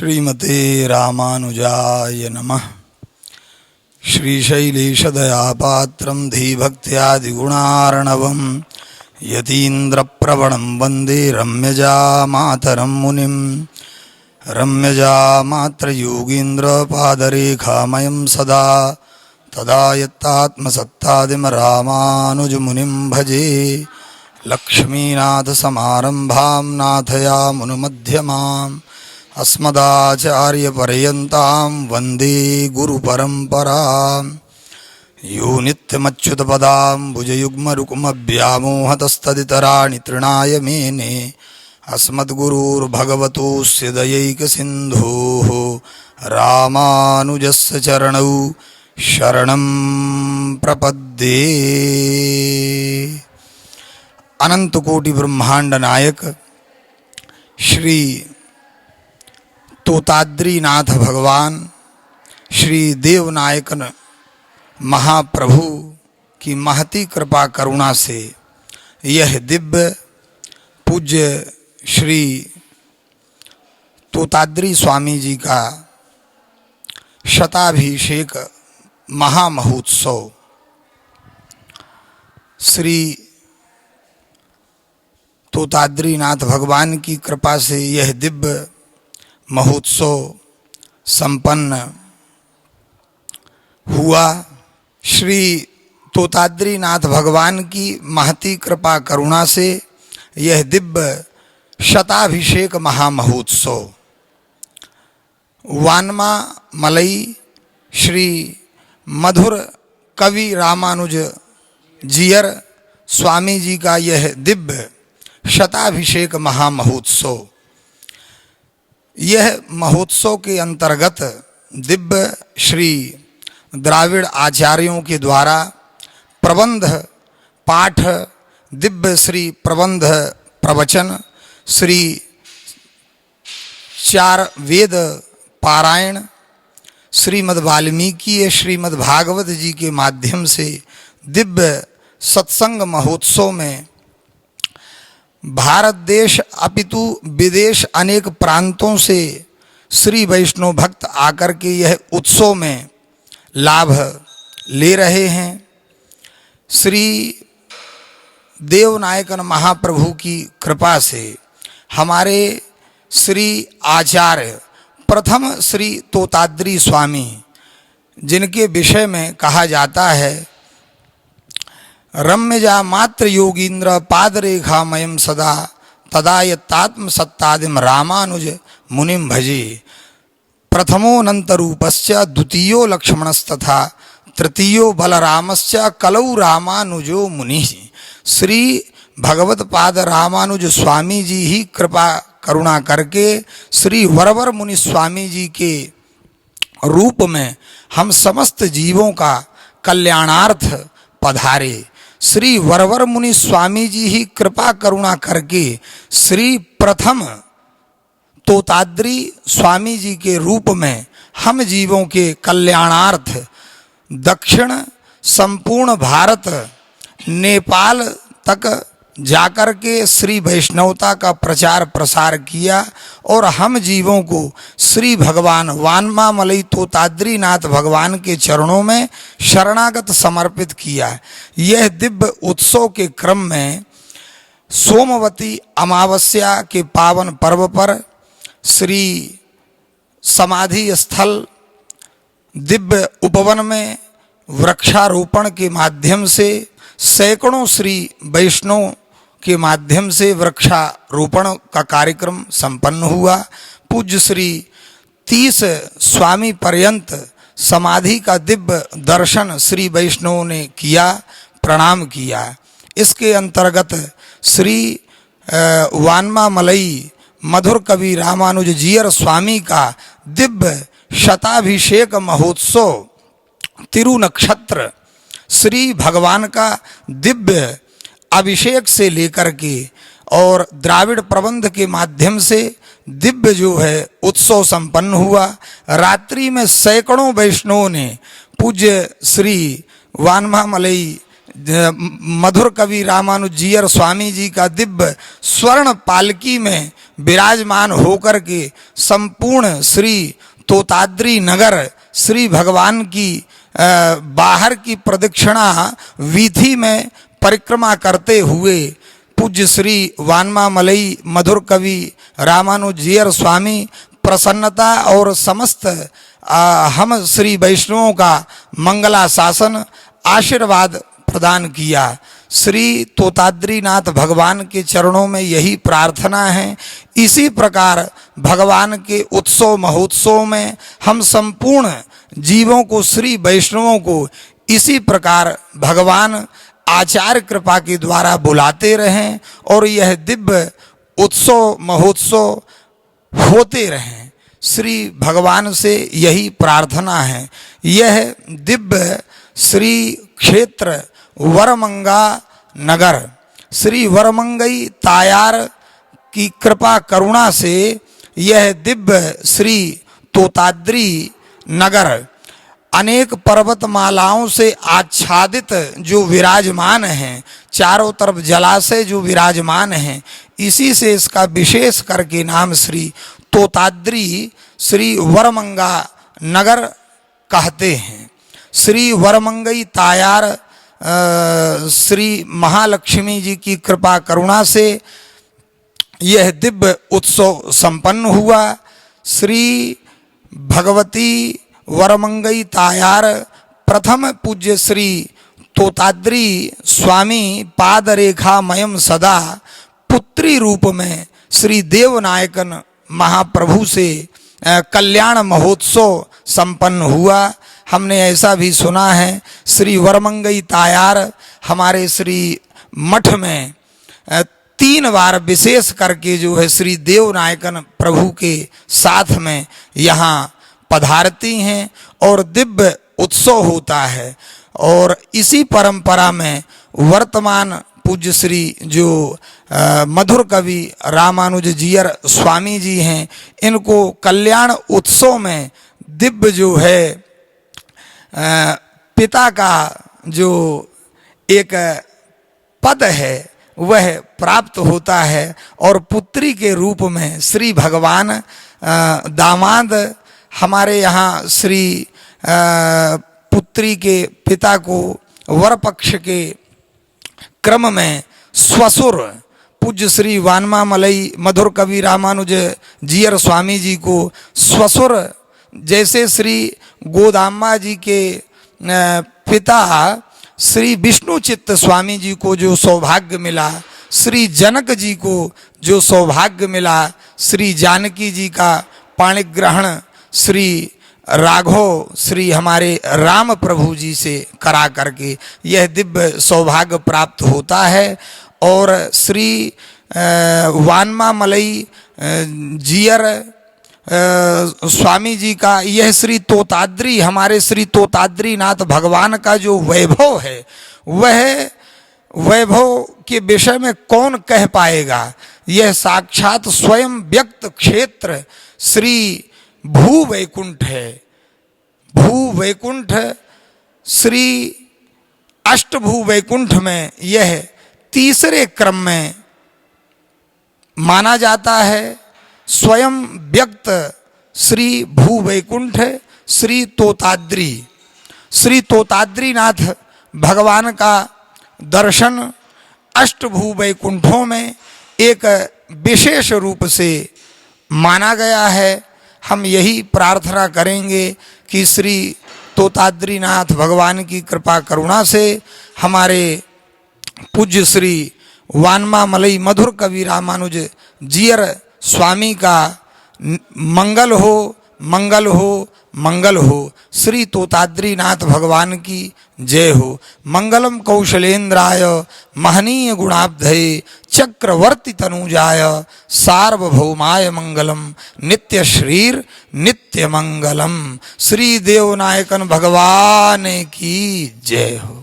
श्रीमते रामानुजाय नमः। श्रीशैलेशदयापात्रं धीभक्त्यादिगुणार्णवं यतीन्द्रप्रवणं वन्दे रम्यजामातरं मुनिं। रम्यजामात्रयोगीन्द्रपादरेखामयं सदा तदा यत्तात्मसत्तादिं रामानुजमुनिं भजे। लक्ष्मीनाथसमारम्भां नाथयामुनुमध्यमाम् अस्मदाचार्यपर्यन्तां वन्दे गुरुपरम्पराम्। यो नित्यमच्युतपदाम्बुजयुग्मरुक्मव्यामोहतस्तदितराणि तृणाय मेने अस्मद्गुरोर्भगवतोऽस्य दयैकसिन्धोः रामानुजस्य चरणौ शरणं प्रपद्ये। अनंतकोटि ब्रह्मांड नायक श्री तोताद्रीनाथ भगवान श्री देवनायकन महाप्रभु की महती कृपा करुणा से यह दिव्य पूज्य श्री तोताद्री स्वामी जी का शताभिषेक महामहोत्सव श्री तोताद्रीनाथ भगवान की कृपा से यह दिव्य महोत्सव संपन्न हुआ। श्री तोताद्रीनाथ भगवान की महती कृपा करुणा से यह दिव्य शताभिषेक महामहोत्सव वानमा मलई श्री मधुर कवि रामानुज जीयर स्वामी जी का यह दिव्य शताभिषेक महामहोत्सव, यह महोत्सव के अंतर्गत दिव्य श्री द्राविड़ आचार्यों के द्वारा प्रबंध पाठ, दिव्य श्री प्रबंध प्रवचन, श्री चार वेद पारायण, श्रीमद् वाल्मीकि श्रीमद् भागवत जी के माध्यम से दिव्य सत्संग महोत्सव में भारत देश अपितु विदेश अनेक प्रांतों से श्री वैष्णव भक्त आकर के यह उत्सव में लाभ ले रहे हैं। श्री देवनायकन महाप्रभु की कृपा से हमारे श्री आचार्य प्रथम श्री तोताद्री स्वामी, जिनके विषय में कहा जाता है रम्यजा मात्र योगीन्द्र पादरेखामयं सदा तदा यत्तात्म सत्तादिम रामानुज मुनिम भजे। प्रथमोऽनन्तरूपश्च द्वितीयो लक्ष्मणस्तथा तृतीयो बलरामश्च कलौ रामानुजो मुनिः। श्री भगवत पाद रामानुज स्वामी जी ही कृपा करुणा करके श्री वरवर मुनि स्वामी जी के रूप में हम समस्त जीवों का कल्याणार्थ पधारे। श्री वरवर मुनि स्वामी जी ही कृपा करुणा करके श्री प्रथम तोताद्री स्वामी जी के रूप में हम जीवों के कल्याणार्थ दक्षिण संपूर्ण भारत नेपाल तक जाकर के श्री वैष्णवता का प्रचार प्रसार किया और हम जीवों को श्री भगवान वानमा मलई तोताद्रीनाथ भगवान के चरणों में शरणागत समर्पित किया। यह दिव्य उत्सव के क्रम में सोमवती अमावस्या के पावन पर्व पर श्री समाधि स्थल दिव्य उपवन में वृक्षारोपण के माध्यम से सैकड़ों श्री वैष्णव के माध्यम से वृक्षारोपण का कार्यक्रम संपन्न हुआ। पूज्य श्री 30 स्वामी पर्यंत समाधि का दिव्य दर्शन श्री वैष्णवों ने किया, प्रणाम किया। इसके अंतर्गत श्री वानमा मलई मधुर कवि रामानुज जीयर स्वामी का दिव्य शताभिषेक महोत्सव तिरुनक्षत्र श्री भगवान का दिव्य अभिषेक से लेकर के और द्राविड़ प्रबंध के माध्यम से दिव्य जो है उत्सव संपन्न हुआ। रात्रि में सैकड़ों वैष्णवों ने पूज्य श्री वानमा मलई मधुर कवि रामानुज जीयर स्वामी जी का दिव्य स्वर्ण पालकी में विराजमान होकर के संपूर्ण श्री तोताद्री नगर श्री भगवान की बाहर की प्रदक्षिणा वीथी में परिक्रमा करते हुए पूज्य श्री वानमामलई मधुर कवि रामानुजीयर स्वामी प्रसन्नता और समस्त हम श्री वैष्णवों का मंगला शासन आशीर्वाद प्रदान किया। श्री तोताद्रीनाथ भगवान के चरणों में यही प्रार्थना है। इसी प्रकार भगवान के उत्सव महोत्सव में हम संपूर्ण जीवों को, श्री वैष्णवों को इसी प्रकार भगवान आचार्य कृपा के द्वारा बुलाते रहें और यह दिव्य उत्सव महोत्सव होते रहें। श्री भगवान से यही प्रार्थना है। यह दिव्य श्री क्षेत्र वरमंगा नगर श्री वरमंगई तायार की कृपा करुणा से यह दिव्य श्री तोताद्री नगर अनेक पर्वतमालाओं से आच्छादित जो विराजमान हैं, चारों तरफ जलाशय जो विराजमान हैं, इसी से इसका विशेष करके नाम श्री तोताद्री श्री वरमंगा नगर कहते हैं। श्री वरमंगई तायार श्री महालक्ष्मी जी की कृपा करुणा से यह दिव्य उत्सव संपन्न हुआ। श्री भगवती वरमंगई तायार प्रथम पूज्य श्री तोताद्री स्वामी पादरेखा मयम सदा पुत्री रूप में श्री देवनायकन महाप्रभु से कल्याण महोत्सव संपन्न हुआ। हमने ऐसा भी सुना है श्री वरमंगई तायार हमारे श्री मठ में 3 बार विशेष करके जो है श्री देवनायकन प्रभु के साथ में यहाँ पधारती हैं और दिव्य उत्सव होता है। और इसी परंपरा में वर्तमान पूज्य श्री जो मधुर कवि रामानुज जीयर स्वामी जी हैं, इनको कल्याण उत्सव में दिव्य जो है पिता का जो एक पद है वह प्राप्त होता है और पुत्री के रूप में श्री भगवान दामाद हमारे यहाँ श्री पुत्री के पिता को वर पक्ष के क्रम में स्वसुर पूज्य श्री वानमामलई मधुर कवि रामानुज जीयर स्वामी जी को स्वसुर, जैसे श्री गोदामा जी के पिता श्री विष्णु चित्त स्वामी जी को जो सौभाग्य मिला, श्री जनक जी को जो सौभाग्य मिला, श्री जानकी जी का पाणिग्रहण श्री राघव श्री हमारे राम प्रभु जी से करा करके यह दिव्य सौभाग्य प्राप्त होता है। और श्री वानमामलई जीयर स्वामी जी का यह श्री तोताद्री हमारे श्री तोताद्रीनाथ भगवान का जो वैभव है, वह वैभव के विषय में कौन कह पाएगा। यह साक्षात स्वयं व्यक्त क्षेत्र श्री भू वैकुंठ है। भू वैकुंठ श्री अष्टभू वैकुंठ में यह तीसरे क्रम में माना जाता है। स्वयं व्यक्त श्री भू वैकुंठ श्री तोताद्री, श्री तोताद्रीनाथ भगवान का दर्शन अष्टभू वैकुंठों में एक विशेष रूप से माना गया है। हम यही प्रार्थना करेंगे कि श्री तोताद्रीनाथ भगवान की कृपा करुणा से हमारे पूज्य श्री वानमामलई मधुर कवि रामानुज जीयर स्वामी का मंगल हो, मंगल हो, मंगल हो। श्री तोताद्रीनाथ भगवान की जय हो। मंगलम कौशलेन्द्राय महनीय गुणाब्धये चक्रवर्ती तनुजाय सार्वभौमाय मंगलम नित्य श्रीर नित्य मंगलम। श्री देवनायकन भगवान की जय हो।